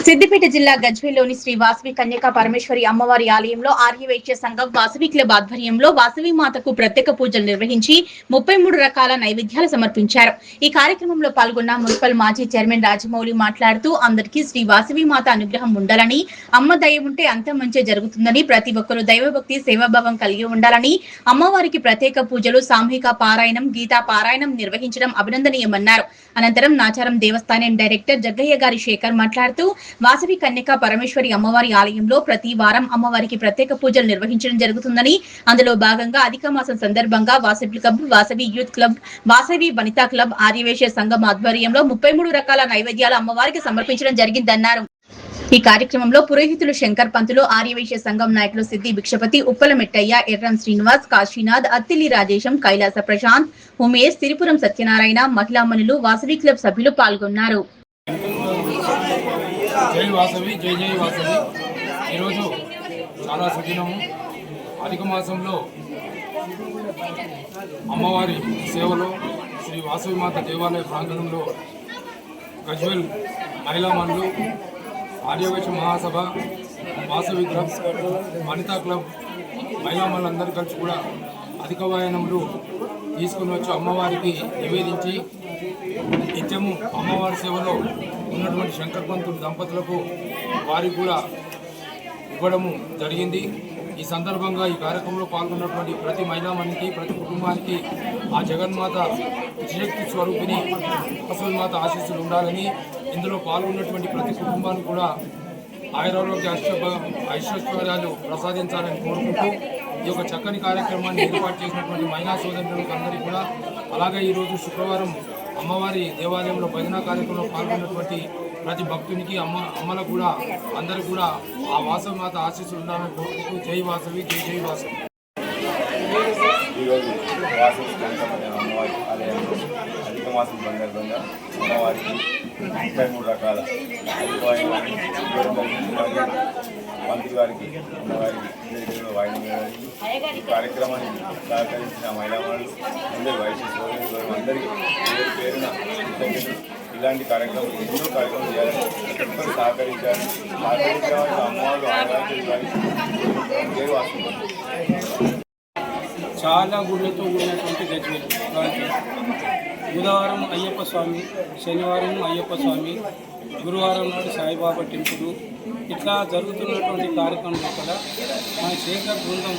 సిద్దిపేట జిల్లా గజ్వేల్లోని శ్రీ వాసవి కన్యకా పరమేశ్వరి అమ్మవారి ఆలయంలో ఆర్యవైశ్య సంఘం వాసవి క్లబ్ ఆధ్వర్యంలో వాసవి మాతకు ప్రత్యేక పూజలు నిర్వహించి 33 రకాల నైవేద్యాలు సమర్పించారు. ఈ కార్యక్రమంలో పాల్గొన్న మున్సిపల్ మాజీ చైర్మన్ రాజమౌళి మాట్లాడుతూ అందరికీ శ్రీ వాసవి మాత అనుగ్రహం ఉండాలని, అమ్మ దయ ఉంటే అంత మంచి జరుగుతుందని, ప్రతి ఒక్కరూ దైవభక్తి సేవాభావం కలిగి ఉండాలని, అమ్మవారికి ప్రత్యేక పూజలు, సామూహిక పారాయణం, గీతా పారాయణం నిర్వహించడం అభినందనీయమన్నారు. అనంతరం నాచారం దేవస్థానం డైరెక్టర్ జగ్గయ్య గారి శేఖర్ మాట్లాడుతూ వాసవి కన్యకా పరమేశ్వరి అమ్మవారి ఆలయంలో ప్రతి వారం అమ్మవారికి ప్రత్యేక పూజలు నిర్వహించడం జరుగుతుందని, అందులో భాగంగా అధిక మాసం సందర్భంగా Vasavi club, Vasavi youth club, Vasavi Vanitha club, Aryavysya Sangham ఆధ్వర్యంలో 33 రకాల నైవేద్యాలు అమ్మవారికి సమర్పించడం జరిగిందన్నారు. ఈ కార్యక్రమంలో పురోహితులు శంకర్ పంతులు, ఆర్యవైశ్య సంఘం నాయకులు సిద్ది భిక్షపతి, ఉప్పల మెట్టయ్య, ఎర్రం శ్రీనివాస్, కాశీనాథ్, అత్తిలి రాజేశం, కైలాస ప్రశాంత్, ఉమేష్, సిరిపురం సత్యనారాయణ, మహిళామణులు, వాసవి క్లబ్ సభ్యులు పాల్గొన్నారు. జై వాసవి, జై జై వాసవి. ఈరోజు చాలా సుదినము. అధిక మాసంలో అమ్మవారి సేవలో శ్రీ వాసవి మాత దేవాలయ ప్రాంగణంలో గజ్వేల్ మహిళామణులు, ఆర్యవైశ్య మహాసభ, వాసవి క్లబ్, వనితా క్లబ్ మహిళామణులందరూ కలిసి కూడా అధిక వాయనములు తీసుకుని వచ్చి అమ్మవారికి నివేదించి నిత్యము అమ్మవారి సేవలో ఉన్నటువంటి శంకర్ పంతులు దంపతులకు వారికి కూడా ఇవ్వడము జరిగింది. ఈ సందర్భంగా ఈ కార్యక్రమంలో పాల్గొన్నటువంటి ప్రతి మహిళామణికి, ప్రతి కుటుంబానికి ఆ జగన్మాత శక్తి స్వరూపిణి వాసవి మాత ఆశీస్సులు ఉండాలని, ఇందులో పాల్గొన్నటువంటి ప్రతి కుటుంబానికి కూడా ఆయురారోగ్య ఐశ్వర్యాలు ప్రసాదించాలని కోరుకుంటూ ఈ యొక్క చక్కని కార్యక్రమాన్ని ఏర్పాటు చేసినటువంటి మహిళా సోదరులకు అందరికీ కూడా, అలాగే ఈరోజు శుక్రవారం అమ్మవారి దేవాలయంలో భజన కార్యక్రమంలో పాల్గొన్నటువంటి ప్రతి భక్తునికి అమ్మలకు కూడా అందరికీ కూడా ఆ వాసవి మాత ఆశీస్సులు ఉండాలని కోరుకుంటూ జై వాసవి, జై జై వాసవి. ఈరోజు వాసవి అమ్మవారి ఆలయంలో అధిక మాసం సందర్భంగా అమ్మవారికి 33 రకాల మంత్రి గారికి అమ్మవారికి వాయినం ఈ కార్యక్రమాన్ని సహకరించిన మహిళామణులు, అందరి వయసు సోదరు అందరికీ పేరున కృతజ్ఞతలు. ఇలాంటి కార్యక్రమాలు ఎన్నో కార్యక్రమాలు చేయాలని ఒక్కరు సహకరించారు. అమ్మవారు చాలా గుళ్ళతో ఉన్నటువంటి గజ్వేల్ బుధవారం అయ్యప్ప స్వామి, శనివారం అయ్యప్ప స్వామి, గురువారం నాడు సాయిబాబా టెంపుల్, ఇట్లా జరుగుతున్నటువంటి కార్యక్రమం కూడా మన శేఖర్ బృందం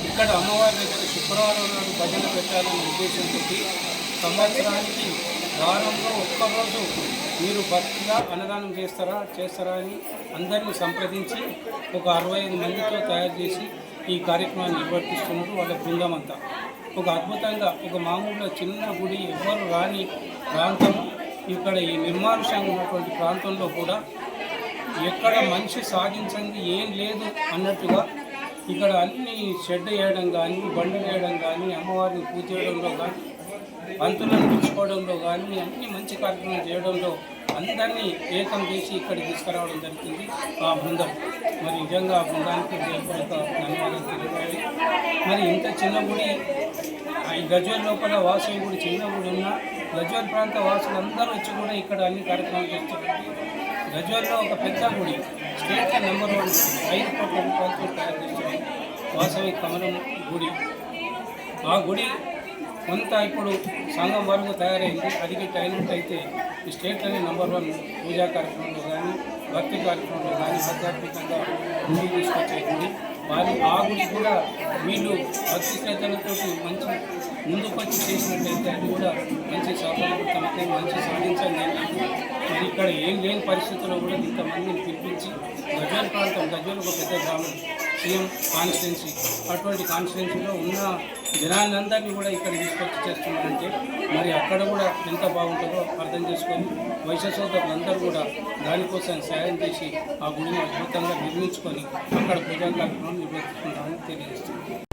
ఇక్కడ అమ్మవారి దగ్గర శుక్రవారం నాడు భజన పెట్టాలనే ఉద్దేశంతో సంవత్సరానికి వారంలో ఒక్కరోజు మీరు భక్తిగా అన్నదానం చేస్తారా అని అందరినీ సంప్రదించి ఒక 65 మందితో తయారు చేసి ఈ కార్యక్రమాన్ని నిర్వర్తిస్తున్నారు. వాళ్ళ బృందం అంతా ఒక అద్భుతంగా ఒక మామూలుగా చిన్న గుడి, ఎవరు రాని ప్రాంతం, ఇక్కడ ఈ నిర్మానుష్యంగా ఉన్నటువంటి ప్రాంతంలో కూడా ఎక్కడ మనిషి సాధించింది ఏం లేదు అన్నట్టుగా ఇక్కడ అన్ని షెడ్ వేయడం కానీ, బండలు వేయడం కానీ, అమ్మవారిని పూజ చేయడంలో కానీ, పంతులను పిలుచుకోవడంలో కానీ అన్ని మంచి కార్యక్రమం చేయడంలో అందరినీ ఏకం చేసి ఇక్కడికి తీసుకురావడం జరుగుతుంది ఆ బృందం. మరి నిజంగా ఆ బృందానికి ధన్యవాదాలు తెలియజేయాలి. మరి ఇంత చిన్న గుడి, ఈ గజ్వేల్ లోపల వాసవి గుడి చిన్న గుడి ఉన్న గజ్వేల్ ప్రాంత వాసులు అందరూ వచ్చి కూడా ఇక్కడ అన్ని కార్యక్రమాలు చేస్తున్నారు. గజ్వేల్లో ఒక పెద్ద గుడి, స్టేట్లో నెంబర్ 1 5 కోట్ల రూపాయలతో తయారు చేస్తుంది వాసవి కమలం గుడి. ఆ గుడి కొంత ఇప్పుడు సంఘం వరకు తయారైంది. అది అయినట్టయితే ఈ స్టేట్లోనే నెంబర్ 1 పూజా కార్యక్రమంలో కానీ, భక్తి కార్యక్రమంలో కానీ, ఆధ్యాత్మికంగా గుడి తీసుకొచ్చే గుడి. ఆ గుడి కూడా వీళ్ళు భక్తి శ్రద్ధలతో మంచి ముందుకు వచ్చి చేసినట్టయితే అది కూడా మంచి సఫలీకృతమైతే మంచి సాధించాలి. మరి ఇక్కడ ఏం లేని పరిస్థితుల్లో కూడా ఇంతమందిని పిలిపించి గజ్వేల్ ప్రాంతం, గజ్వేల్ ఒక పెద్ద గ్రామం, సీఎం కాన్స్టిట్యున్సీ, అటువంటి కాన్స్టిట్యున్సీలో ఉన్న జనాలందరినీ కూడా ఇక్కడ తీసుకొచ్చి చేస్తున్నారంటే మరి అక్కడ కూడా ఎంత బాగుంటుందో అర్థం చేసుకొని వైశ్య సోదరులందరూ కూడా దానికోసం సాయం చేసి ఆ గుడిని అద్భుతంగా నిర్మించుకొని అక్కడ పూజా కార్యక్రమం నిర్వహిస్తున్నారని తెలియజేస్తున్నారు.